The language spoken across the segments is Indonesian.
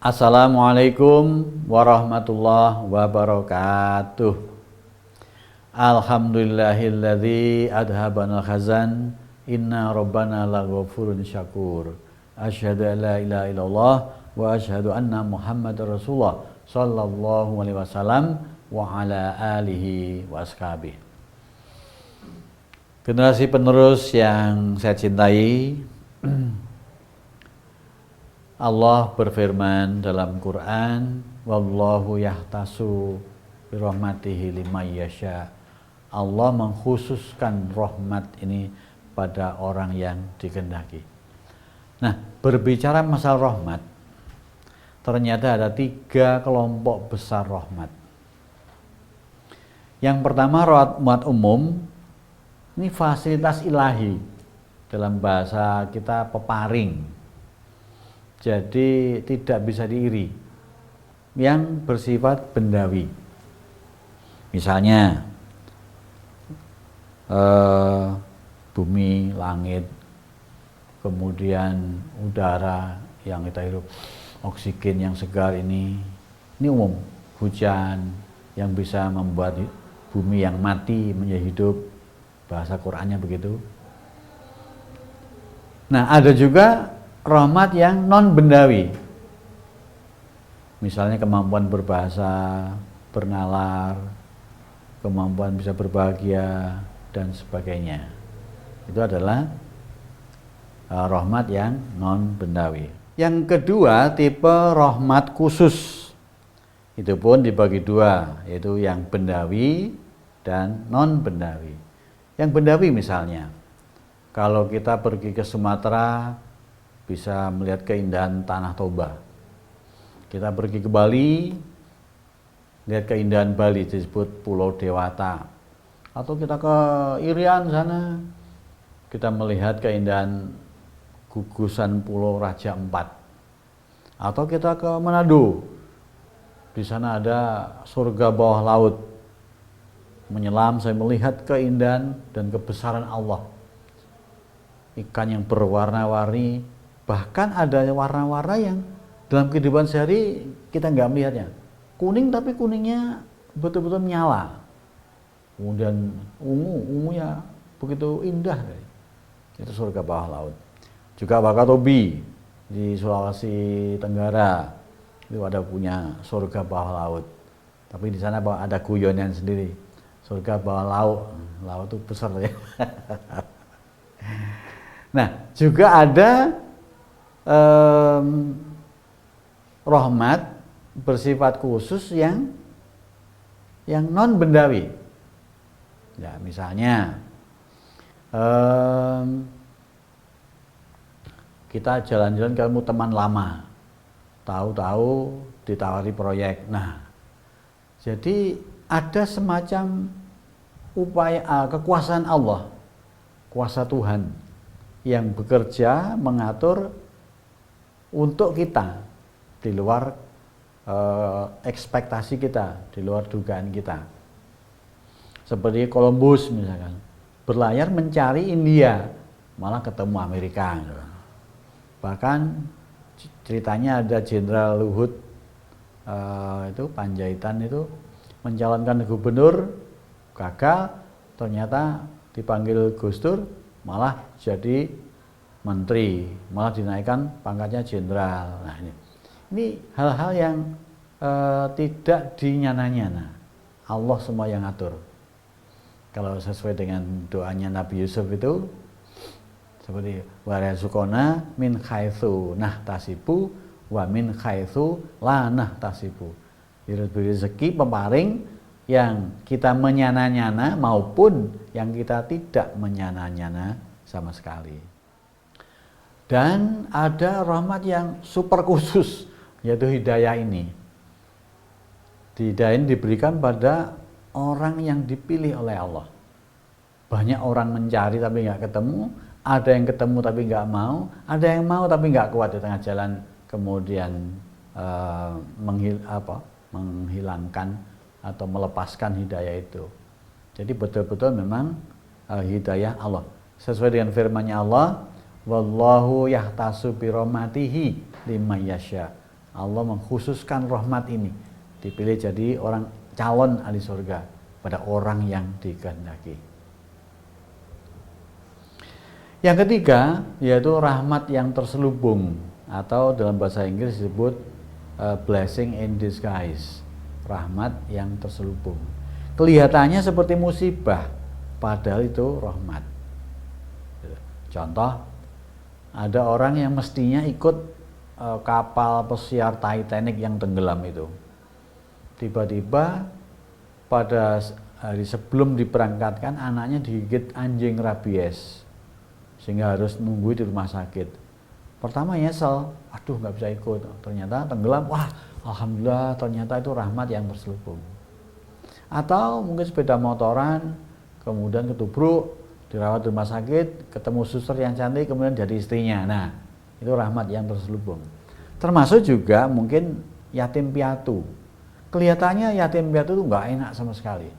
Assalamualaikum warahmatullahi wabarakatuh. Alhamdulillahilladzi adhabanal khazan. Inna rabbana laghafurun syakur. Asyhadu an la ilaha illallah wa asyhadu anna Muhammadar Rasulullah sallallahu alaihi wasallam wa ala alihi wa ashabihi. Generasi penerus yang saya cintai, Allah berfirman dalam Quran, wallahu yahtasu birahmatihi liman yasha. Allah mengkhususkan rahmat ini pada orang yang dikehendaki. Nah, berbicara masalah rahmat, ternyata ada 3 kelompok besar rahmat. Yang pertama, rahmat umum. Ini fasilitas ilahi, dalam bahasa kita peparing, jadi tidak bisa diiri, yang bersifat bendawi. Misalnya bumi, langit, kemudian udara yang kita hirup, oksigen yang segar, ini umum. Hujan yang bisa membuat bumi yang mati menjadi hidup, bahasa Qur'annya begitu. Nah, ada juga rahmat yang non bendawi, misalnya kemampuan berbahasa, bernalar, kemampuan bisa berbahagia dan sebagainya. Itu adalah rahmat yang non bendawi. Yang kedua, tipe rahmat khusus. Itu pun dibagi 2, yaitu yang bendawi dan non bendawi. Yang bendawi misalnya, kalau kita pergi ke Sumatera bisa melihat keindahan Tanah Toba. Kita pergi ke Bali, lihat keindahan Bali, disebut Pulau Dewata. Atau kita ke Irian sana, kita melihat keindahan gugusan Pulau Raja Ampat. Atau kita ke Manado, di sana ada surga bawah laut. Menyelam, saya melihat keindahan dan kebesaran Allah. Ikan yang berwarna-warni, bahkan ada warna-warna yang dalam kehidupan sehari kita nggak melihatnya. Kuning, tapi kuningnya betul-betul menyala. Kemudian ungu ya begitu indah. Itu surga bawah laut. Juga Wakatobi di Sulawesi Tenggara, itu ada punya surga bawah laut. Tapi di sana ada guyonnya sendiri. Surga bawah laut itu besar ya. Nah, juga ada rahmat bersifat khusus yang non bendawi. Ya, misalnya kita jalan-jalan ketemu teman lama, tahu-tahu ditawari proyek. Nah, jadi ada semacam upaya kekuasaan Allah, kuasa Tuhan yang bekerja mengatur untuk kita di luar ekspektasi kita, di luar dugaan kita. Seperti Columbus misalkan, berlayar mencari India, malah ketemu Amerika. Bahkan ceritanya ada Jenderal Luhut itu Panjaitan itu mencalonkan gubernur, gagal, ternyata dipanggil Gus Dur, malah jadi menteri, malah dinaikkan pangkatnya jenderal. Nah, ini hal-hal yang tidak dinyana-nyana. Allah semua yang atur. Kalau sesuai dengan doanya Nabi Yusuf itu seperti warasukona min khaitsu nahtasibu wa min khaitsu la nahtasibu. Diberi rezeki peparing yang kita menyana-nyana maupun yang kita tidak menyana-nyana sama sekali. Dan ada rahmat yang super khusus, yaitu hidayah ini. Hidayah ini diberikan pada orang yang dipilih oleh Allah. Banyak orang mencari tapi nggak ketemu, ada yang ketemu tapi nggak mau, ada yang mau tapi nggak kuat di tengah jalan, kemudian menghilangkan atau melepaskan hidayah itu. Jadi betul-betul memang hidayah Allah. Sesuai dengan firman-Nya Allah, wallahu yahtasu bi rahmatihi liman yasha. Allah mengkhususkan rahmat ini, dipilih jadi orang calon ahli surga pada orang yang dikehendaki. Yang ketiga yaitu rahmat yang terselubung, atau dalam bahasa Inggris disebut blessing in disguise, rahmat yang terselubung. Kelihatannya seperti musibah, padahal itu rahmat. Contoh, ada orang yang mestinya ikut kapal pesiar Titanic yang tenggelam itu. Tiba-tiba pada hari sebelum diberangkatkan, anaknya digigit anjing rabies, sehingga harus nunggu di rumah sakit. Pertama nyesel, aduh nggak bisa ikut. Ternyata tenggelam, wah alhamdulillah, ternyata itu rahmat yang terselubung. Atau mungkin sepeda motoran, kemudian ketubruk, dirawat di rumah sakit, ketemu suster yang cantik, kemudian jadi istrinya. Nah, itu rahmat yang terselubung. Termasuk juga mungkin yatim piatu. Kelihatannya yatim piatu itu nggak enak sama sekali,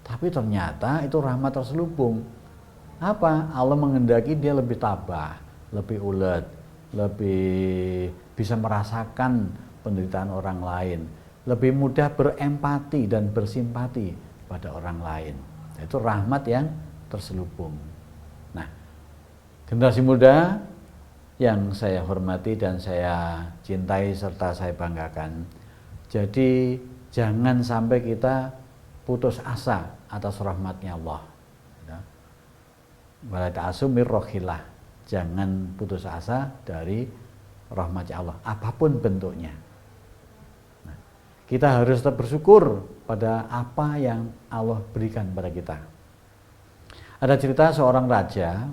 tapi ternyata itu rahmat terselubung. Apa? Allah menghendaki dia lebih tabah, lebih ulet, lebih bisa merasakan penderitaan orang lain, lebih mudah berempati dan bersimpati pada orang lain. Itu rahmat yang terselubung. Nah, generasi muda yang saya hormati dan saya cintai serta saya banggakan, jadi jangan sampai kita putus asa atas rahmatnya Allah. Wala ta'asu mir rohillah, jangan putus asa dari rahmatnya Allah apapun bentuknya. Nah, kita harus tetap bersyukur pada apa yang Allah berikan pada kita. Ada cerita seorang raja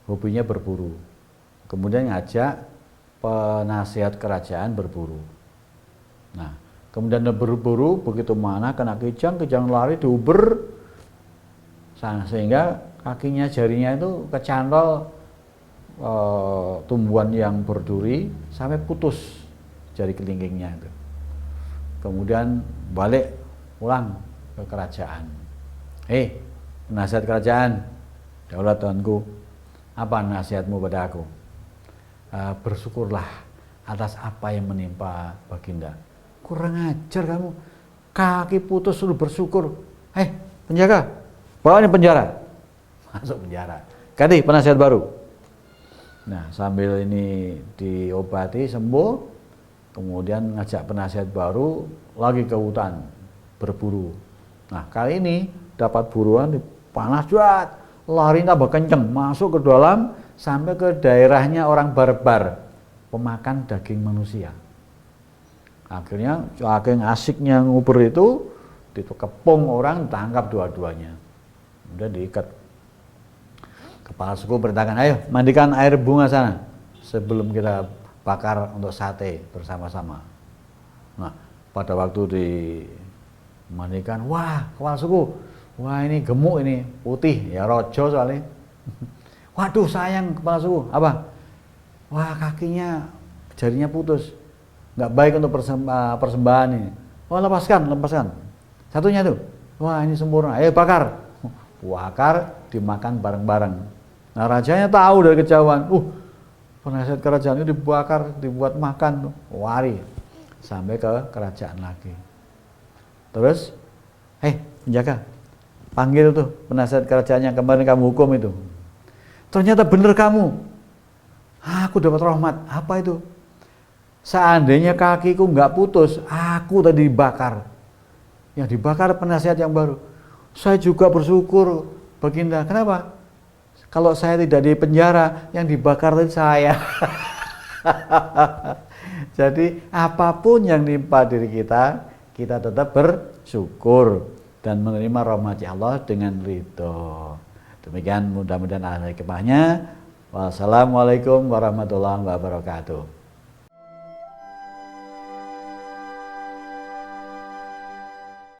hobinya berburu, kemudian ngajak penasihat kerajaan berburu. Nah, kemudian dia berburu, begitu mana kena kejang lari diuber, sehingga kakinya, jarinya itu kecantol tumbuhan yang berduri sampai putus jari kelingkingnya itu. Kemudian balik pulang ke kerajaan. Penasihat kerajaan, daulat tuanku, apa nasihatmu pada aku? Bersyukurlah atas apa yang menimpa Baginda. Kurang ajar kamu, kaki putus suruh bersyukur. Penjaga, bawa ini penjara. Masuk penjara, ganti penasihat baru. Nah, sambil ini diobati sembuh, kemudian ngajak penasihat baru lagi ke hutan berburu. Nah, kali ini dapat buruan, panas banget, lari tambah kenceng, masuk ke dalam sampai ke daerahnya orang barbar, pemakan daging manusia. Akhirnya saking asiknya nguber itu, dikepung orang, tangkap dua-duanya, udah diikat. Kepala suku perintahkan, ayo mandikan air bunga sana sebelum kita bakar untuk sate bersama-sama. Nah, pada waktu dimandikan, wah kepala suku, wah ini gemuk, ini putih, ya rojo soalnya. Waduh sayang kepala suku, apa? Wah kakinya, jarinya putus, nggak baik untuk persembahan ini. Oh lepaskan. Satunya tuh, wah ini sempurna, ayo bakar. Bakar, dimakan bareng-bareng. Nah rajanya tahu dari kejauhan, penasihat kerajaan itu dibakar, dibuat makan, wari sampai ke kerajaan lagi. Terus, penjaga, panggil tuh penasihat kerajaan yang kemarin kamu hukum itu. Ternyata bener kamu, aku dapat rahmat. Apa itu? Seandainya kakiku nggak putus, aku tadi dibakar. Yang dibakar penasihat yang baru. Saya juga bersyukur, Baginda. Kenapa? Kalau saya tidak di penjara, yang dibakar itu saya. Jadi apapun yang menimpa diri kita, kita tetap bersyukur dan menerima rahmat Allah dengan ridho. Demikian mudah-mudahan ada hikmahnya. Wassalamualaikum warahmatullahi wabarakatuh.